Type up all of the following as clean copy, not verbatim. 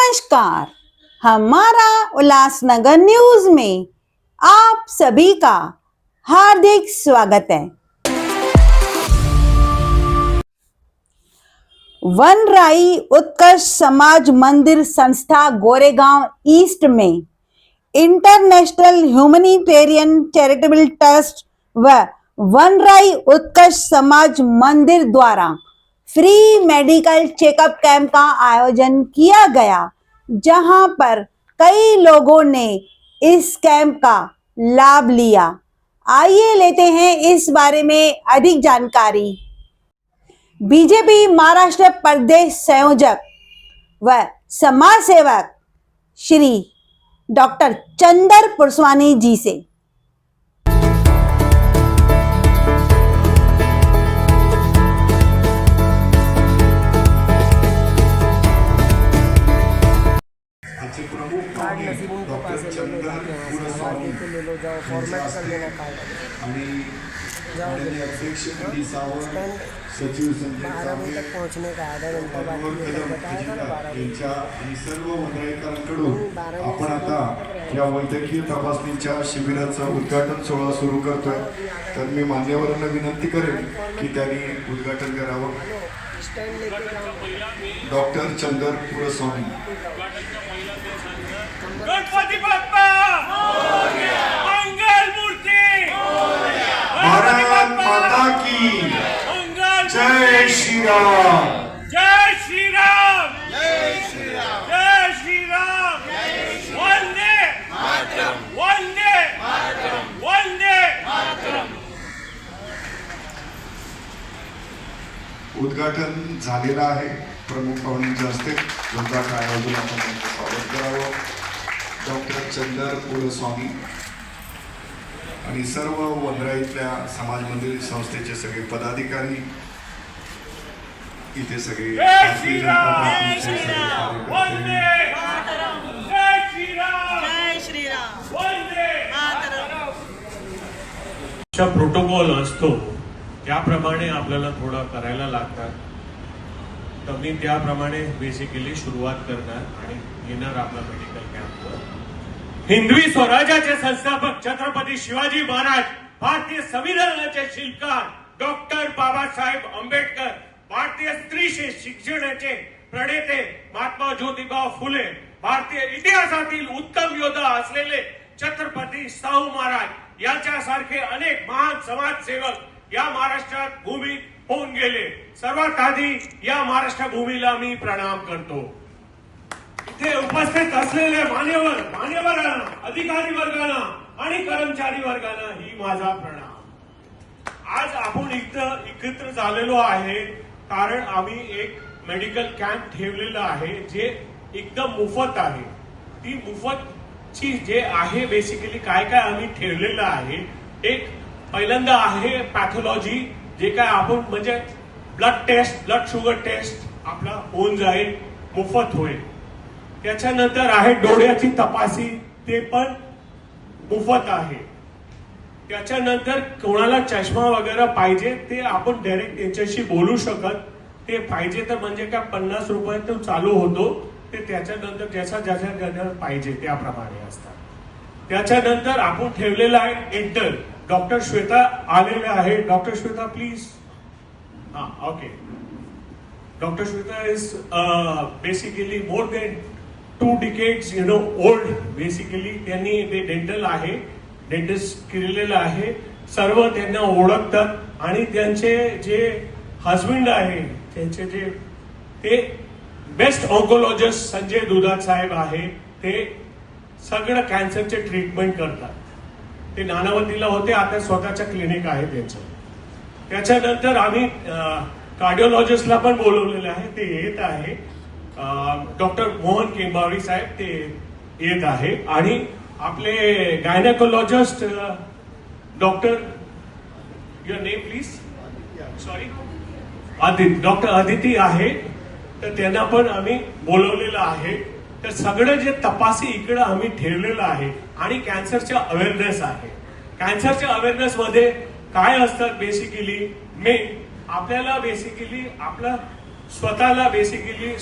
नमस्कार, हमारा उल्लासनगर न्यूज में आप सभी का हार्दिक स्वागत है। वनराई उत्कर्ष समाज मंदिर संस्था गोरेगांव ईस्ट में इंटरनेशनल ह्यूमैनिटेरियन चैरिटेबल ट्रस्ट व वनराई उत्कर्ष समाज मंदिर द्वारा फ्री मेडिकल चेकअप कैंप का आयोजन किया गया, जहां पर कई लोगों ने इस कैंप का लाभ लिया। आइए लेते हैं इस बारे में अधिक जानकारी। बीजेपी महाराष्ट्र प्रदेश संयोजक व समाज सेवक श्री डॉक्टर चंदर पुरस्वानी जी से। कार्ड नसीब उनके पास है, ले लो जाके वहाँ से आवाज़ देके ले लो, जाओ फॉर्मेट कर लेना कार्ड, जाओ स्टैंड 12 बजे तक पहुँचने का, आधा घंटा बाकी है, तो बताया था ना 12 बजे। सर्व वंदनाईकरांकडून आपण आता या वैद्यकीय तपासणीच्या शिबिराचं उद्घाटन सोहळा सुरू करतोय। तर मी मान्यवरांना विनंती करेन की त्यांनी उद्घाटन करावं। डॉक्टर चंदर पुरस्वामी। गणपती बाप्पा मोरया, मंगल मूर्ती मोरया, भारत माता की जय श्री राम, जय श्री राम, जय श्री राम, जय श्री राम, वंदे मातरम, वंदे मातरम, वंदे मातरम। उद्घाटन झालेलं आहे। प्रमुख पाहुण्यांच्या हस्ते जोरदार आयोजन आपण त्यांचं स्वागत करावं। डॉक्टर चंदर पुरस्वामी आणि सर्व वनराईतल्या समाज मंदिर संस्थेचे सगळे पदाधिकारी, इथे सगळे जय श्री राम, जय श्री राम, वंदे मातरम, जय श्री राम, जय श्री राम, वंदे मातरम। प्रोटोकॉल असतो त्याप्रमाणे आपल्याला थोडं करायला लागतात, तर मी त्याप्रमाणे बेसिकली सुरुवात करणार आणि येणार आपला मेडिकल कॅम्प। हिंदवी स्वराज्याचे संस्थापक छत्रपती शिवाजी महाराज, भारतीय संविधानाचे शिल्पकार डॉक्टर बाबासाहेब आंबेडकर, भारतीय स्त्री शिक्षणाचे प्रणेते महात्मा ज्योतिबा फुले, भारतीय इतिहासातील उत्तम योद्धा असलेले छत्रपती शाहू महाराज यांच्यासारखे अनेक महान समाजसेवक या महाराष्ट्रात भूमीत होऊन गेले। सर्वात आधी या महाराष्ट्र भूमीला मी प्रणाम करतो। इथे उपस्थित असलेले मान्यवरांना, अधिकारी वर्गांना आणि कर्मचारी वर्गांना ही माझा प्रणाम। आज आपण इथं एकत्र झालेलो आहे कारण आम्ही एक मेडिकल कॅम्प ठेवलेला आहे जे एकदम मोफत आहे। ती मोफतची जे आहे बेसिकली काय काय आम्ही ठेवलेलं आहे, एक पहिल्यांदा आहे पॅथॉलॉजी, जे काय आपण म्हणजे blood test, blood sugar test आपला होऊन जाईल, मोफत होईल। त्याच्यानंतर आहे डोळ्याची तपासणी, ते पण मोफत आहे। त्याच्यानंतर कोणाला चष्मा वगैरे पाहिजे ते आपण डायरेक्ट त्यांच्याशी बोलू शकत, ते पाहिजे तर म्हणजे काय 50 रुपयातून चालू होतो, ते त्याच्यानंतर ज्याच्या पाहिजे त्याप्रमाणे असतात। त्याच्यानंतर आपण ठेवलेला आहे डेंटल, डॉक्टर श्वेता आलेले आहे। Doctor Shweta please. Okay, doctor Shweta is basically more than 2 decades old. Basically त्यांनी ते डेंटल आहे, डेंटिस्ट केलेलं आहे, सर्व त्यांना ओळखतात आणि त्यांचे जे हजबंड आहे त्यांचे जे ते बेस्ट ऑन्कोलॉजिस्ट संजय दुधात साहेब आहे, ते सगळं कॅन्सरचे ट्रीटमेंट करतात। ते नानावतीला होते, आता स्वतःच्या क्लिनिक आहे त्यांचं। त्याच्यानंतर आम्ही कार्डिओलॉजिस्टला पण बोलवलेलं आहे, ते येत आहे। डॉक्टर मोहन केंबावी साहेब ते येत आहे आणि आपले gynaecologist doctor, your name please, sorry, doctor Aditi आहे, तर त्यांना पण आम्ही बोलवलेलं आहे। तर सगळं जे तपासी इकडे आम्ही ठेवलेलं आहे आणि कॅन्सरच्या अवेअरनेस आहे। कॅन्सरच्या अवेअरनेस मध्ये काय असतात बेसिकली, आपल्याला बेसिकली आपलं स्वतःला बेसिकली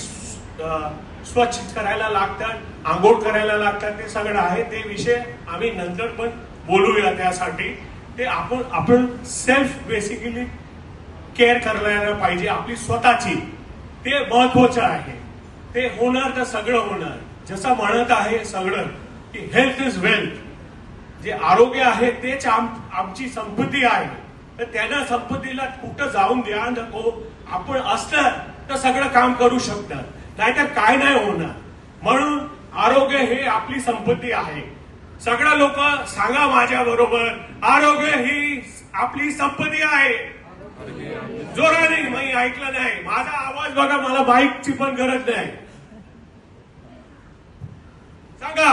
स्वच्छ करायला लागतात, आंघोळ करायला लागतात, ते सगळं आहे. ते विषय आम्ही नंतर पण बोलूया. त्यासाठी ते आपण सेल्फ बेसिकली केअर करायला पाहिजे आपली स्वतःची. ते महत्वाचं आहे. ते होणार तर सगळं होणार. जसं म्हणत आहे सगळं की हेल्थ इज वेल्थ. जे आरोग्य आहे तेच आमची संपत्ती आहे. तर त्यांना संपत्तीला कुठं जाऊन द्या नको. आपण असलं तर सगळं काम करू शकतात, नाहीतर काय नाही होणार. म्हणून आरोग्य हे आपली संपत्ती आहे. सगळं लोक सांगा माझ्या बरोबर, आरोग्य ही आपली संपत्ती आहे. जोराने मी ऐकलं नाही. माझा आवाज बघा, मला बाईकची पण गरज नाही. सांगा,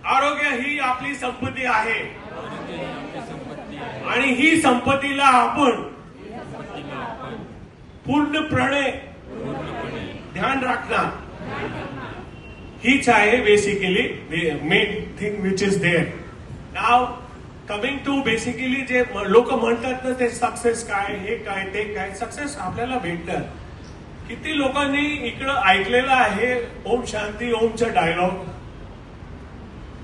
आरोग्य ही आपली संपत्ती आहे आणि ही संपत्तीला आपण पूर्णपणे ध्यान राखणार. हीच आहे basically main thing which is there. नाव कमिंग टू बेसिकली जे लोक म्हणतात ना ते सक्सेस काय, हे काय, ते काय. सक्सेस आपल्याला भेटणार. किती लोकांनी इकडं ऐकलेलं आहे ओम शांती ओमचा डायलॉग.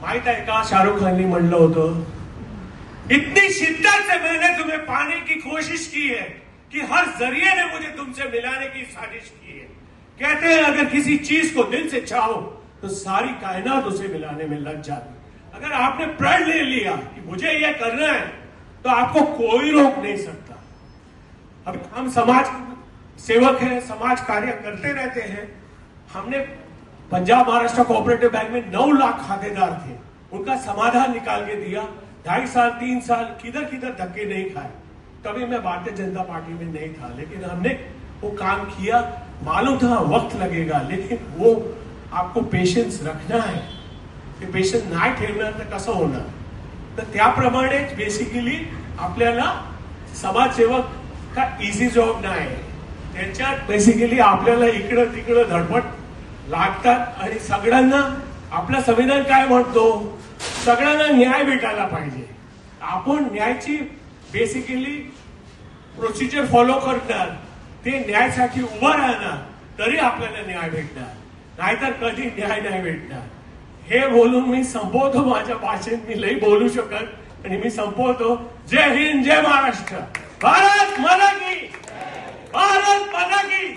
माहित आहे का, शाहरुख खाननी म्हणलं होतं, इतनी शिद्दत से मैंने तुम्हें पाने की कोशिश की है कि हर जरिए ने मुझे तुमसे मिलाने की साजिश की है. कहते हैं अगर किसी चीज को दिल से चाहो तो सारी कायनात उसे मिलाने में लग जाती. अगर आपने प्रण ले लिया कि मुझे यह करना है तो आपको कोई रोक नहीं सकता. अब हम समाज सेवक हैं, समाज कार्य करते रहते हैं. हमने पंजाब महाराष्ट्र कोऑपरेटिव बैंक में 9 लाख खातेदार थे. उनका समाधान निकाल के दिया. 2.5 साल 3 साल किधर किधर धक्के नहीं खाए. कभी मैं भारतीय जनता पार्टी में नहीं था, लेकिन हमने वो काम किया. मालूम था वक्त लगेगा, लेकिन वो आपको पेशेंस रखना है. ते पेशेंस नाही ठेवणार तर कसं होणार. तर त्याप्रमाणेच बेसिकली आपल्याला समाजसेवक का इझी जॉब नाही. त्यांच्यात बेसिकली आपल्याला इकडं तिकडं धडपड लागतात. आणि सगळ्यांना आपलं संविधान काय म्हणतो, सगळ्यांना न्याय भेटायला पाहिजे. आपण न्यायाची बेसिकली प्रोसिजर फॉलो करणार, ते न्यायासाठी उभं राहणार, तरी आपल्याला न्याय भेटणार, नाहीतर कधी न्याय नाही भेटणार. हे बोलून मी संपवतो माझ्या भाषेत. मी लई बोलू शकत आणि मी संपवतो. जय हिंद, जय महाराष्ट्र. भारत माता की, भारत माता की.